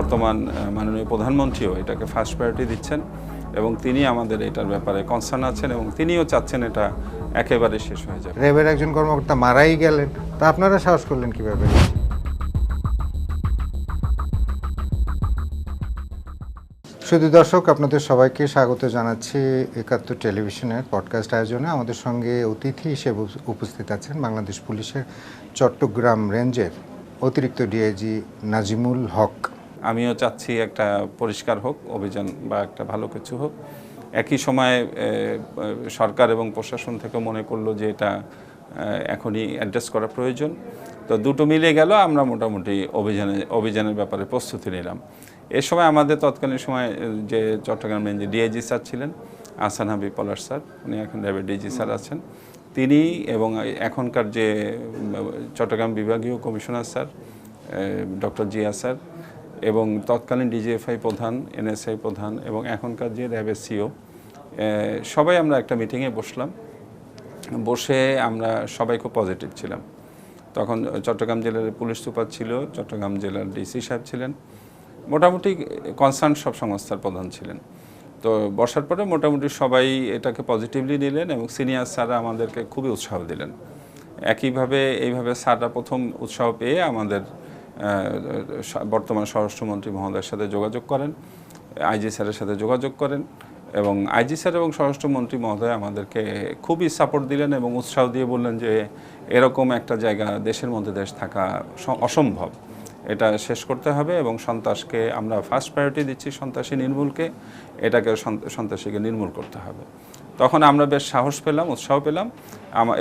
বর্তমান মাননীয় প্রধানমন্ত্রীও এটাকে ফার্স্ট প্রায়োরিটি দিচ্ছেন এবং তিনি আমাদের এটার ব্যাপারে কনসার্ন আছেন এবং তিনিও চাচ্ছেন এটা একেবারে শেষ হয়ে যাবে। র্যাবের একজন কর্মকর্তা মারাই গেলেন, তা আপনারা সাহস করলেন কিভাবে? শুধু দর্শক, আপনাদের সবাইকে স্বাগত জানাচ্ছি ৭১ টেলিভিশনের পডকাস্ট আয়োজনে। আমাদের সঙ্গে অতিথি হিসেবে উপস্থিত আছেন বাংলাদেশ পুলিশের চট্টগ্রাম রেঞ্জের অতিরিক্ত ডিআইজি নাজিমুল হক। আমিও চাচ্ছি একটা পরিষ্কার হোক অভিযান বা একটা ভালো কিছু হোক। একই সময়ে সরকার এবং প্রশাসন থেকে মনে করলো যে এটা এখনই অ্যাড্রেস করা প্রয়োজন। তো দুটো মিলে গেল, আমরা মোটামুটি অভিযানের ব্যাপারে প্রস্তুতি নিলাম। এ সময় আমাদের তৎকালীন সময় যে চট্টগ্রাম রেঞ্জে ডিআইজি স্যার ছিলেন আহসান হাবিব পলাশ স্যার, উনি এখন র্যাবের ডিজি স্যার আছেন, তিনি এবং এখনকার যে চট্টগ্রাম বিভাগীয় commissioner sir doctor Zia sir এবং তৎকালীন ডিজিএফআই প্রধান, এনএসআই প্রধান এবং এখনকার যে র্যাবের সিও, সবাই আমরা একটা মিটিংয়ে বসলাম। বসে আমরা সবাই খুব পজিটিভ ছিলাম। তখন চট্টগ্রাম জেলার পুলিশ সুপার ছিল, চট্টগ্রাম জেলার ডিসি সাহেব ছিলেন, মোটামুটি কনসার্ন সব সংস্থার প্রধান ছিলেন। তো বসার পরে মোটামুটি সবাই এটাকে পজিটিভলি নিলেন এবং সিনিয়র স্যাররা আমাদেরকে খুবই উৎসাহ দিলেন। এইভাবে স্যাররা প্রথম উৎসাহ পেয়ে আমাদের বর্তমান স্বরাষ্ট্রমন্ত্রী মহোদয়ের সাথে যোগাযোগ করেন, আইজি স্যারের সাথে যোগাযোগ করেন এবং আইজি স্যার এবং স্বরাষ্ট্রমন্ত্রী মহোদয় আমাদেরকে খুবই সাপোর্ট দিলেন এবং উৎসাহ দিয়ে বললেন যে এরকম একটা জায়গা দেশের মধ্যে দেশ থাকা অসম্ভব, এটা শেষ করতে হবে এবং সন্ত্রাসকে আমরা ফার্স্ট প্রায়োরিটি দিচ্ছি, সন্ত্রাসী নির্মূলকে, এটাকে সন্ত্রাসীকে নির্মূল করতে হবে। তখন আমরা বেশ সাহস পেলাম, উৎসাহ পেলাম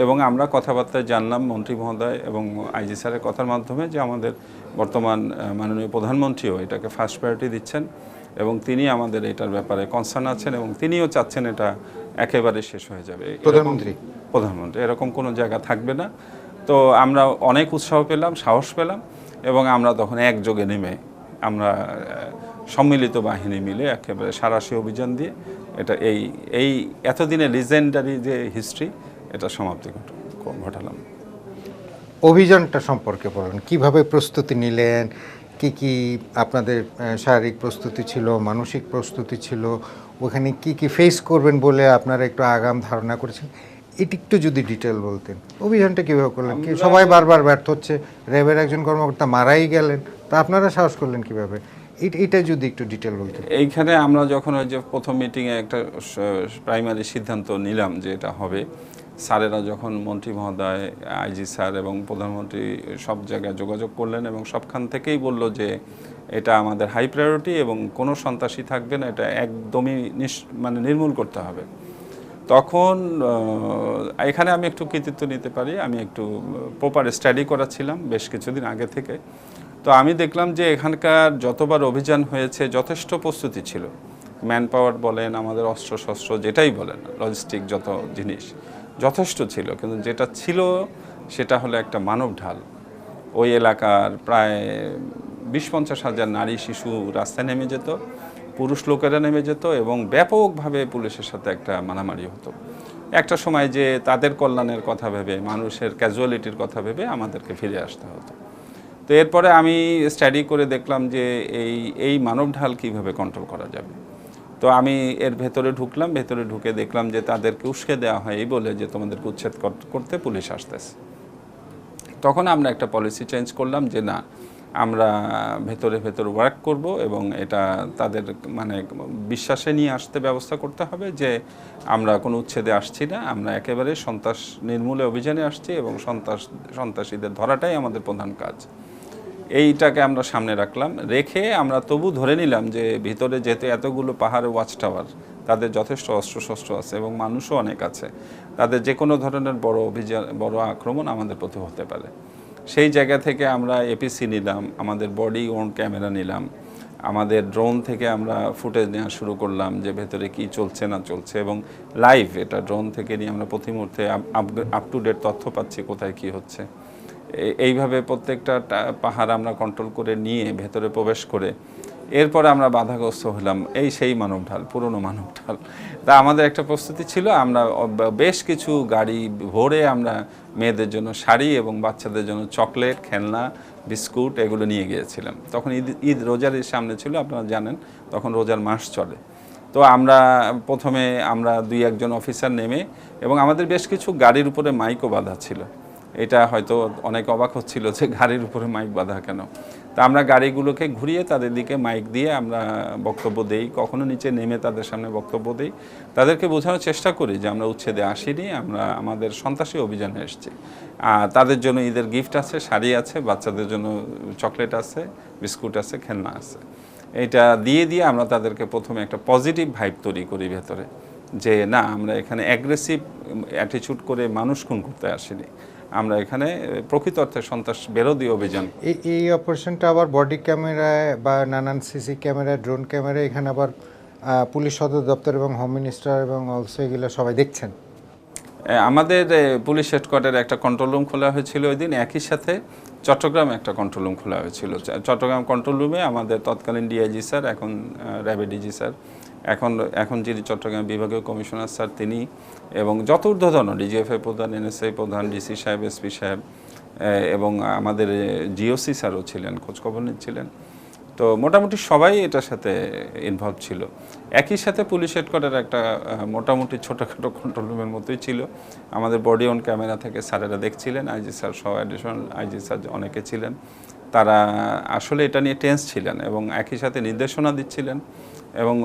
এবং আমরা কথাবার্তায় জানলাম মন্ত্রী মহোদয় এবং আইজি স্যারের কথার মাধ্যমে যে আমাদের বর্তমান মাননীয় প্রধানমন্ত্রীও এটাকে ফার্স্ট প্রায়োরিটি দিচ্ছেন এবং তিনি আমাদের এটার ব্যাপারে কনসার্ন আছেন এবং তিনিও চাচ্ছেন এটা একেবারে শেষ হয়ে যাবে। প্রধানমন্ত্রী এরকম কোনো জায়গা থাকবে না। তো আমরা অনেক উৎসাহ পেলাম, সাহস পেলাম এবং আমরা তখন একযোগে নেমে আমরা সম্মিলিত বাহিনী মিলে একেবারে সাঁড়াশি অভিযান দিয়ে এটা এই এতদিনের লিজেন্ডারি যে হিস্ট্রি, এটা সমাপ্তি ঘটালাম। অভিযানটা সম্পর্কে বলুন, কিভাবে প্রস্তুতি নিলেন, কি আপনাদের শারীরিক প্রস্তুতি ছিল, মানসিক প্রস্তুতি ছিল, ওখানে কি ফেস করবেন বলে আপনারা একটু আগাম ধারণা করেছেন, এটি একটু যদি ডিটেল বলতেন। অভিযানটা কীভাবে করলেন? সবাই বারবার ব্যর্থ হচ্ছে, র্যাবের একজন কর্মকর্তা মারাই গেলেন, তা আপনারা সাহস করলেন কীভাবে? এটা যদি একটু ডিটেল বলতেন। এইখানে আমরা যখন ওই যে প্রথম মিটিংয়ে একটা প্রাইমারি সিদ্ধান্ত নিলাম যে এটা হবে, স্যারেরা যখন মন্ত্রী মহোদয়, আইজি স্যার এবং প্রধানমন্ত্রী সব জায়গায় যোগাযোগ করলেন এবং সবখান থেকেই বলল যে এটা আমাদের হাই প্রায়োরিটি এবং কোনো সন্ত্রাসী থাকবে না, এটা একদমই নির্মূল করতে হবে। তখন এখানে আমি একটু কৃতিত্ব নিতে পারি, আমি একটু প্রপার স্টাডি করাছিলাম বেশ কিছুদিন আগে থেকে। তো আমি দেখলাম যে এখানকার যতবার অভিযান হয়েছে যথেষ্ট প্রস্তুতি ছিল, ম্যান পাওয়ার বলেন, আমাদের অস্ত্রশস্ত্র যেটাই বলেন, লজিস্টিক যত জিনিস যথেষ্ট ছিল, কিন্তু যেটা ছিল সেটা হলো একটা মানব ঢাল। ওই এলাকার প্রায় ২০-৫০ হাজার নারী শিশু রাস্তায় নেমে যেত, পুরুষ লোকেরা নেমে যেত এবং ব্যাপকভাবে পুলিশের সাথে একটা মারামারি হতো। একটা সময় যে তাদের কল্যাণের কথা ভেবে, মানুষের ক্যাজুয়ালিটির কথা ভেবে আমাদেরকে ফিরে আসতে হতো। তো এরপরে আমি স্টাডি করে দেখলাম যে এই মানব ঢাল কীভাবে কন্ট্রোল করা যাবে। তো আমি এর ভেতরে ঢুকলাম, ভেতরে ঢুকে দেখলাম যে তাদেরকে উস্কে দেওয়া হয় এই বলে যে তোমাদেরকে উচ্ছেদ করতে পুলিশ আসতেছে। তখন আমরা একটা পলিসি চেঞ্জ করলাম যে না, আমরা ভেতরে ওয়ার্ক করব এবং এটা তাদের বিশ্বাসে নিয়ে আসতে ব্যবস্থা করতে হবে যে আমরা কোনো উচ্ছেদে আসছি না, আমরা একেবারে সন্ত্রাস নির্মূলে অভিযানে আসছি এবং সন্ত্রাসীদের ধরাটাই আমাদের প্রধান কাজ। এইটাকে আমরা সামনে রাখলাম, রেখে আমরা তবু ধরে নিলাম যে ভিতরে যেতে এতগুলো পাহাড়ে ওয়াচ টাওয়ার, তাদের যথেষ্ট অস্ত্রশস্ত্র আছে এবং মানুষও অনেক আছে, তাদের যে কোনো ধরনের বড় আক্রমণ আমাদের প্রতি হতে পারে। সেই জায়গা থেকে আমরা এপিসি নিলাম, আমাদের বডি ওন ক্যামেরা নিলাম, আমাদের ড্রোন থেকে আমরা ফুটেজ নেওয়া শুরু করলাম যে ভেতরে কি চলছে না চলছে এবং লাইভ এটা ড্রোন থেকে নিয়ে আমরা প্রতি মুহূর্তে আপ টু ডেট তথ্য পাচ্ছি কোথায় কি হচ্ছে। এইভাবে প্রত্যেকটা পাহাড় আমরা কন্ট্রোল করে নিয়ে ভেতরে প্রবেশ করে এরপরে আমরা বাধাগ্রস্ত হলাম, এই সেই মানব ঢাল, পুরনো মানব ঢাল। তা আমাদের একটা প্রস্তুতি ছিল, আমরা বেশ কিছু গাড়ি ভরে আমরা মেয়েদের জন্য শাড়ি এবং বাচ্চাদের জন্য চকলেট, খেলনা, বিস্কুট এগুলো নিয়ে গিয়েছিলাম। তখন ঈদ রোজার সামনে ছিল, আপনারা জানেন তখন রোজার মাস চলে। তো আমরা প্রথমে আমরা 2-1 অফিসার নেমে, এবং আমাদের বেশ কিছু গাড়ির উপরে মাইকও বাঁধা ছিল। এটা হয়তো অনেক অবাক হচ্ছিল যে গাড়ির উপরে মাইক বাঁধা কেন। তা আমরা গাড়িগুলোকে ঘুরিয়ে তাদের দিকে মাইক দিয়ে আমরা বক্তব্য দেই, কখনো নিচে নেমে তাদের সামনে বক্তব্য দেই, তাদেরকে বোঝানোর চেষ্টা করি যে আমরা উচ্ছেদে আসিনি, আমরা আমাদের সন্ত্রাসী অভিযানে এসেছি। তাদের জন্য ঈদের গিফট আছে, শাড়ি আছে, বাচ্চাদের জন্য চকলেট আছে, বিস্কুট আছে, খেলনা আছে। এটা দিয়ে আমরা তাদেরকে প্রথমে একটা পজিটিভ ভাইব তৈরি করি ভেতরে, যে না, আমরা এখানে অ্যাগ্রেসিভ অ্যাটিচিউড করে মানুষ খুন করতে আসিনি, আমরা এখানে প্রকৃত অর্থে সন্ত্রাস বিরোধী অভিযান। এই অপারেশনটা আবার বডি ক্যামেরায় বা নানান সিসি ক্যামেরা, ড্রোন ক্যামেরা, এখানে আবার পুলিশ সদর দপ্তর এবং হোম মিনিস্টার এবং অলসো এগুলো সবাই দেখছেন। আমাদের পুলিশ হেডকোয়ার্টারে একটা কন্ট্রোল রুম খোলা হয়েছিল ওই দিন, একই সাথে চট্টগ্রামে একটা কন্ট্রোল রুম খোলা হয়েছিল। চট্টগ্রাম কন্ট্রোল রুমে আমাদের তৎকালীন ডিআইজি স্যার, এখন র্যাবে ডিজি স্যার, এখন যিনি চট্টগ্রাম বিভাগীয় কমিশনার স্যার তিনি, এবং যত ঊর্ধ্বতন ডিজিএফআই প্রধান, এনএসআই প্রধান, ডিসি সাহেব, এসপি সাহেব, এবং আমাদের জিওসি স্যারও ছিলেন, খোঁজখবর নিচ্ছিলেন। তো মোটামুটি সবাই এটার সাথে ইনভলভ ছিল। একই সাথে পুলিশ হেডকোয়ার্টার একটা মোটামুটি ছোটোখাটো কন্ট্রোল রুমের মতোই ছিল। আমাদের বডি অন ক্যামেরা থেকে স্যারেরা দেখছিলেন, আইজি স্যার সহ অ্যাডিশনাল আইজি স্যার অনেকে ছিলেন। তারা আসলে এটা নিয়ে টেন্স ছিলেন এবং একই সাথে নির্দেশনা দিচ্ছিলেন এবং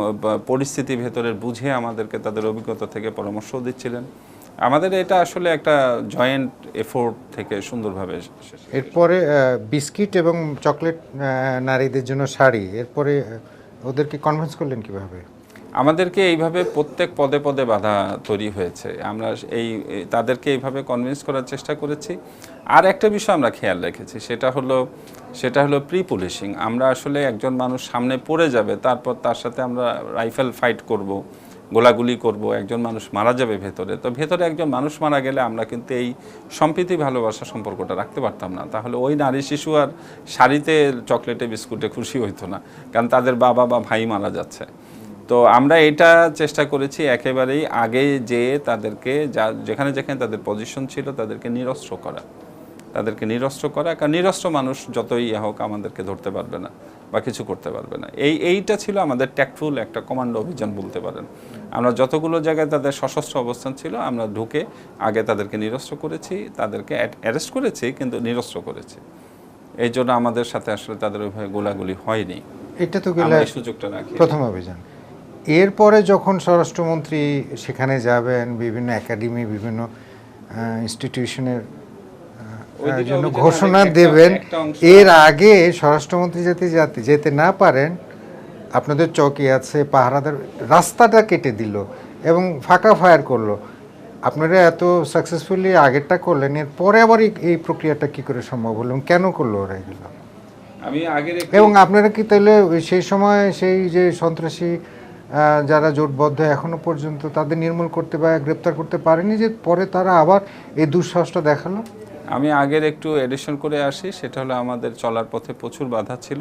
পরিস্থিতি ভেতরের বুঝে আমাদেরকে তাদের অভিজ্ঞতা থেকে পরামর্শও দিচ্ছিলেন। আমাদের এটা আসলে একটা জয়েন্ট এফোর্ট থেকে সুন্দরভাবে এরপরে বিস্কিট এবং চকলেট, নারীদের জন্য শাড়ি, এরপরে ওদেরকে কনভিন্স করলেন কিভাবে? আমাদেরকে এইভাবে প্রত্যেক পদে পদে বাধা তৈরি হয়েছে। আমরা তাদেরকে এইভাবে কনভিন্স করার চেষ্টা করেছি। আর একটা বিষয় আমরা খেয়াল রেখেছি, সেটা হলো প্রি পুলিশিং। আমরা আসলে একজন মানুষ সামনে পড়ে যাবে, তারপর তার সাথে আমরা রাইফেল ফাইট করব, গোলাগুলি করব, একজন মানুষ মারা যাবে ভেতরে। তো ভেতরে একজন মানুষ মারা গেলে আমরা কিন্তু এই সম্প্রীতি ভালোবাসা সম্পর্কটা রাখতে পারতাম না। তাহলে ওই নারী শিশু আর শাড়িতে, চকলেটে, বিস্কুটে খুশি হইতো না, কারণ তাদের বাবা বা ভাই মারা যাচ্ছে। তো আমরা এটা চেষ্টা করেছি একেবারেই আগে যে তাদেরকে যেখানে তাদের পজিশন ছিল তাদেরকে নিরস্ত্র করা, কারণ নিরস্ত্র মানুষ যতই হোক আমাদেরকে ধরতে পারবে না বা কিছু করতে পারবে না। এইটা ছিল আমাদের ট্যাক্টফুল একটা কমান্ডো অভিযান বলতে পারেন। আমরা যতগুলো জায়গায় তাদের সশস্ত্র অবস্থান ছিল আমরা ঢুকে আগে তাদেরকে নিরস্ত্র করেছি, তাদেরকে অ্যারেস্ট করেছি কিন্তু নিরস্ত্র করেছি। এই জন্য আমাদের সাথে আসলে তাদের ওইভাবে গোলাগুলি হয়নি। এটা তো গেল সুযোগটা রাখি প্রথম অভিযান। এরপরে যখন স্বরাষ্ট্রমন্ত্রী সেখানে যাবেন, বিভিন্ন একাডেমি, বিভিন্ন ইনস্টিটিউশনের জন্য ঘোষণা দেবেন, এর আগে স্বরাষ্ট্রমন্ত্রী যেতে না পারেন, আপনাদের চৌকি আছে, পাহারাদার রাস্তাটা কেটে দিল এবং ফাঁকা ফায়ার করলো। আপনারা এত সাকসেসফুলি আগেরটা করলেন, এরপরে আবার এই প্রক্রিয়াটা কি করে সম্ভব হলো, কেন করলো ওরা এগুলো? এবং আপনারা কি তাহলে সেই সময় সেই যে সন্ত্রাসী যারা জোটবদ্ধ এখনো পর্যন্ত তাদের নির্মূল করতে বা গ্রেপ্তার করতে পারেনি, যে পরে তারা আবার এই দুঃসাহসটা দেখালো? আমি আগের একটু এডিশন করে আসি, সেটা হলো আমাদের চলার পথে প্রচুর বাধা ছিল।